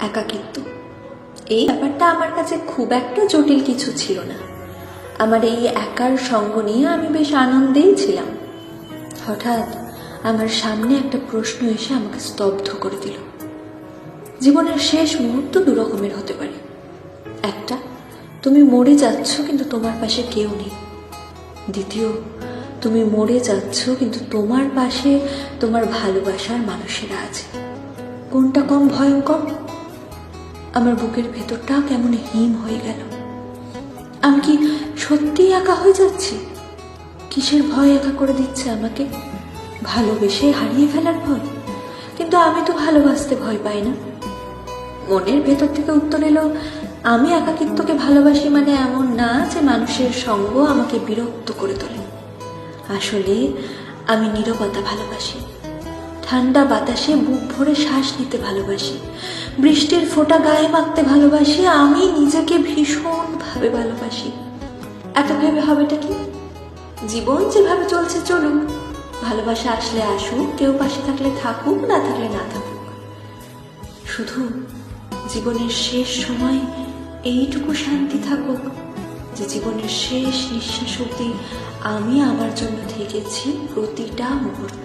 একাকিত্ব। এই ব্যাপারটা আমার কাছে খুব একটা জটিল কিছু ছিল না। আমার এই একার সঙ্গ নিয়ে আমি বেশ আনন্দেই ছিলাম। হঠাৎ আমার সামনে একটা প্রশ্ন এসে আমাকে স্তব্ধ করে দিল। জীবনের শেষ মুহূর্ত দু রকমের হতে পারে। একটা, তুমি মরে যাচ্ছ কিন্তু তোমার পাশে কেউ নেই। দ্বিতীয়, তুমি মরে যাচ্ছ কিন্তু তোমার পাশে তোমার ভালোবাসার মানুষেরা আছে। কোনটা কম ভয়ঙ্কর? আমার বুকের ভেতরটা কেমন হিম হয়ে গেল। আমি কি সত্যিই একা হয়ে যাচ্ছি? কিসের ভয় একা করে দিচ্ছে আমাকে? ভালোবেসে হারিয়ে ফেলার ভয়? কিন্তু আমি তো ভালোবাসতে ভয় পাই না। মনের ভেতর থেকে উত্তর এলো, আমি একাকিত্বকে ভালোবাসি মানে এমন না যে মানুষের সঙ্গ আমাকে বিরক্ত করে তোলে। আসলে আমি নীরবতা ভালোবাসি, ঠান্ডা বাতাসে বুক ভরে শ্বাস নিতে ভালোবাসি, বৃষ্টির ফোঁটা গায়ে মাখতে ভালোবাসি, আমি নিজেকে ভীষণভাবে ভালোবাসি। এত ভেবে হবেটা কি? জীবন যেভাবে চলছে চলুক, ভালোবাসা আসলে আসুক, কেউ পাশে থাকলে থাকুক, না থাকলে না থাকুক। শুধু জীবনের শেষ সময় এইটুকু শান্তি থাকুক যে জীবনের শেষ নিঃশ্বাস অবধি আমি আমার জন্য থেকেছি প্রতিটা মুহূর্ত।